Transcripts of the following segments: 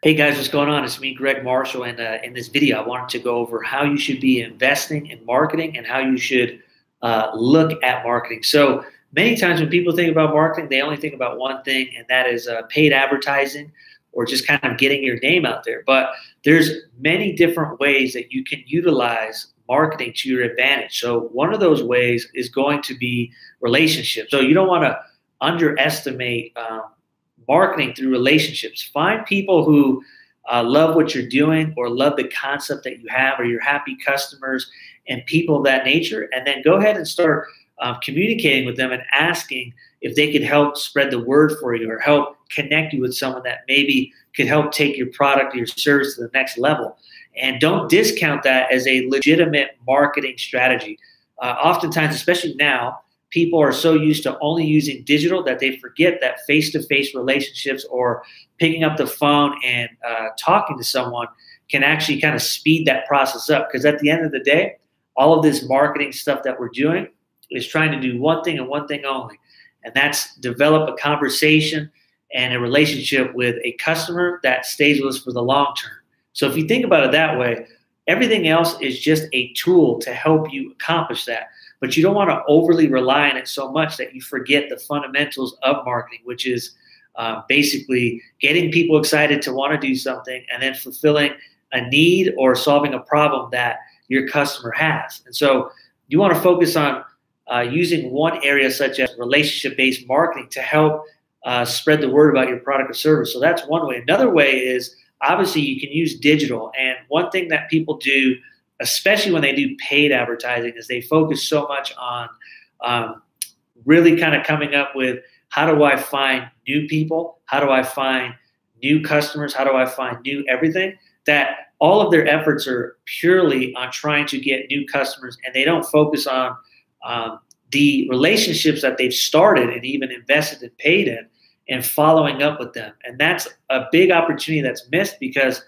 Hey guys, what's going on? It's me, Greg Marshall, and in this video, I wanted to go over how you should be investing in marketing and how you should look at marketing. So many times when people think about marketing, they only think about one thing, and that is paid advertising or just kind of getting your name out there. But there's many different ways that you can utilize marketing to your advantage. So one of those ways is going to be relationships. So you don't want to underestimate marketing through relationships. Find people who love what you're doing or love the concept that you have, or your happy customers and people of that nature, and then go ahead and start communicating with them and asking if they could help spread the word for you or help connect you with someone that maybe could help take your product or your service to the next level. And don't discount that as a legitimate marketing strategy. Oftentimes, especially now, people are so used to only using digital that they forget that face-to-face relationships or picking up the phone and talking to someone can actually kind of speed that process up. Because at the end of the day, all of this marketing stuff that we're doing is trying to do one thing and one thing only, and that's develop a conversation and a relationship with a customer that stays with us for the long term. So if you think about it that way, everything else is just a tool to help you accomplish that. But you don't want to overly rely on it so much that you forget the fundamentals of marketing, which is basically getting people excited to want to do something and then fulfilling a need or solving a problem that your customer has. And so you want to focus on using one area such as relationship-based marketing to help spread the word about your product or service. So that's one way. Another way is obviously you can use digital. And one thing that people do, especially when they do paid advertising, is they focus so much on really kind of coming up with, how do I find new people? How do I find new customers? How do I find new everything? That all of their efforts are purely on trying to get new customers, and they don't focus on the relationships that they've started and even invested and paid in and following up with them. And that's a big opportunity that's missed, because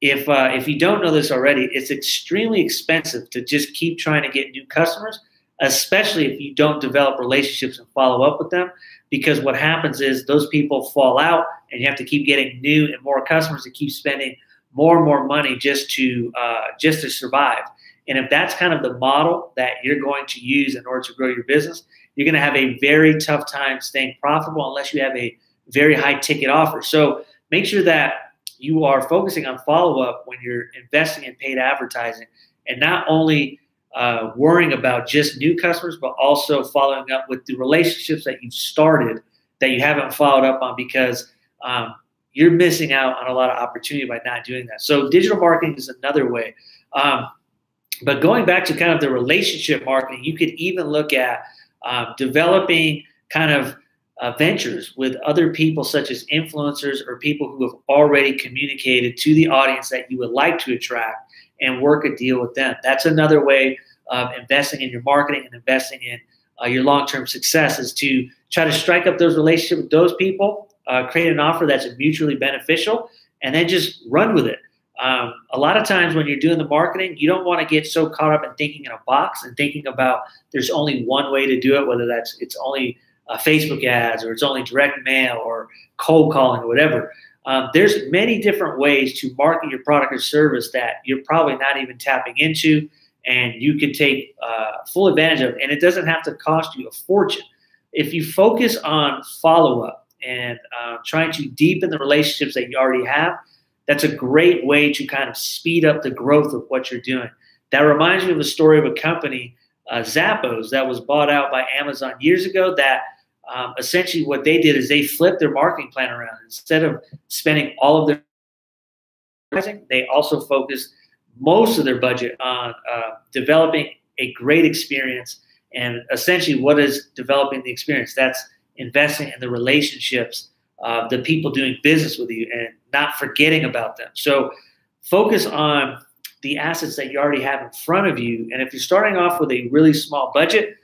if you don't know this already, it's extremely expensive to just keep trying to get new customers, especially if you don't develop relationships and follow up with them. Because what happens is those people fall out, and you have to keep getting new and more customers to keep spending more and more money just to survive. And if that's kind of the model that you're going to use in order to grow your business, you're going to have a very tough time staying profitable unless you have a very high ticket offer. So make sure that you are focusing on follow-up when you're investing in paid advertising, and not only worrying about just new customers, but also following up with the relationships that you've started that you haven't followed up on, because you're missing out on a lot of opportunity by not doing that. So digital marketing is another way. But going back to kind of the relationship marketing, you could even look at developing kind of ventures with other people, such as influencers or people who have already communicated to the audience that you would like to attract, and work a deal with them. That's another way of investing in your marketing and investing in your long-term success, is to try to strike up those relationships with those people, create an offer that's mutually beneficial, and then just run with it. A lot of times when you're doing the marketing, you don't want to get so caught up in thinking in a box and thinking about there's only one way to do it, whether it's only Facebook ads, or it's only direct mail, or cold calling, or whatever. There's many different ways to market your product or service that you're probably not even tapping into, and you can take full advantage of. And it doesn't have to cost you a fortune. If you focus on follow-up and trying to deepen the relationships that you already have, that's a great way to kind of speed up the growth of what you're doing. That reminds me of a story of a company, Zappos, that was bought out by Amazon years ago. That essentially what they did is they flipped their marketing plan around. Instead of spending all of their advertising, they also focused most of their budget on developing a great experience. And essentially, what is developing the experience? That's investing in the relationships, the people doing business with you, and not forgetting about them. So focus on the assets that you already have in front of you. And if you're starting off with a really small budget,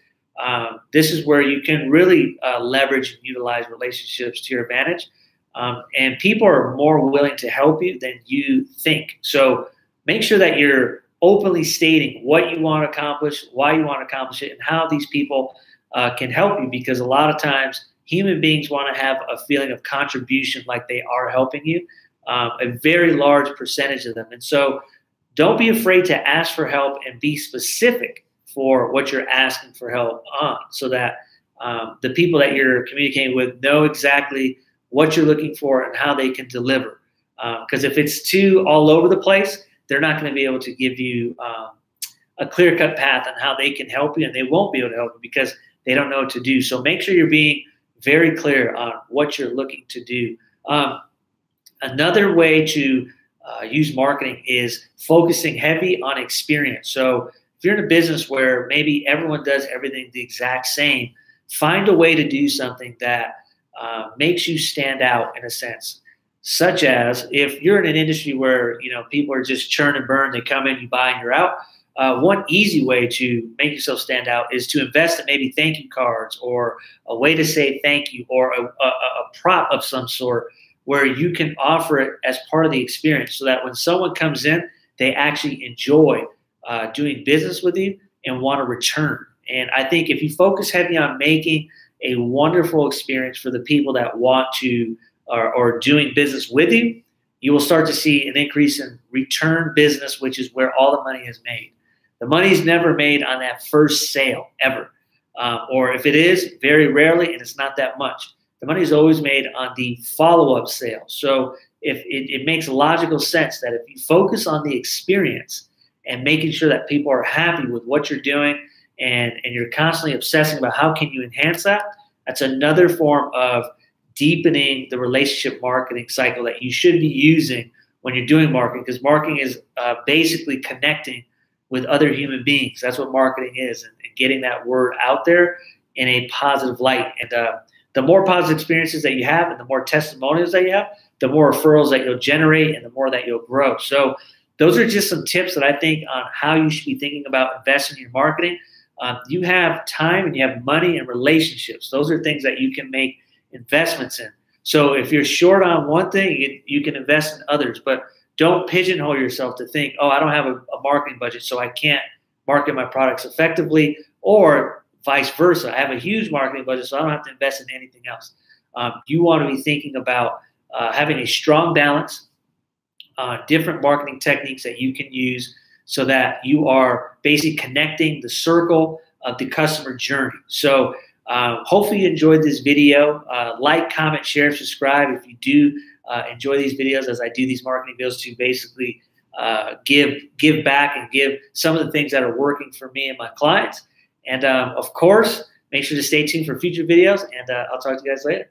this is where you can really leverage and utilize relationships to your advantage. And people are more willing to help you than you think. So make sure that you're openly stating what you want to accomplish, why you want to accomplish it, and how these people can help you. Because a lot of times human beings want to have a feeling of contribution, like they are helping you. a very large percentage of them. And so don't be afraid to ask for help and be specific for what you're asking for help on, so that the people that you're communicating with know exactly what you're looking for and how they can deliver. Because if it's too all over the place, they're not going to be able to give you a clear-cut path on how they can help you, and they won't be able to help you because they don't know what to do. So make sure you're being very clear on what you're looking to do. Another way to use marketing is focusing heavy on experience. So if you're in a business where maybe everyone does everything the exact same, find a way to do something that makes you stand out in a sense. Such as if you're in an industry where people are just churn and burn, they come in, you buy, and you're out. One easy way to make yourself stand out is to invest in maybe thank you cards or a way to say thank you, or a prop of some sort where you can offer it as part of the experience, so that when someone comes in, they actually enjoy doing business with you and want to return. And I think if you focus heavy on making a wonderful experience for the people that want to or doing business with you, you will start to see an increase in return business, which is where all the money is made. The money is never made on that first sale, ever. Or if it is, very rarely, and it's not that much. The money is always made on the follow-up sale. So if it makes logical sense that if you focus on the experience and making sure that people are happy with what you're doing, and you're constantly obsessing about how can you enhance that, that's another form of deepening the relationship marketing cycle that you should be using when you're doing marketing, because marketing is basically connecting with other human beings. That's what marketing is, and getting that word out there in a positive light. And the more positive experiences that you have and the more testimonials that you have, the more referrals that you'll generate and the more that you'll grow. So those are just some tips that I think on how you should be thinking about investing in your marketing. You have time and you have money and relationships. Those are things that you can make investments in. So if you're short on one thing, you can invest in others, but don't pigeonhole yourself to think, oh, I don't have a marketing budget, so I can't market my products effectively, or vice versa. I have a huge marketing budget, so I don't have to invest in anything else. You want to be thinking about having a strong balance, different marketing techniques that you can use, so that you are basically connecting the circle of the customer journey. So hopefully you enjoyed this video. Like, comment, share, subscribe if you do enjoy these videos, as I do these marketing videos to basically give back and give some of the things that are working for me and my clients. And of course, make sure to stay tuned for future videos, and I'll talk to you guys later.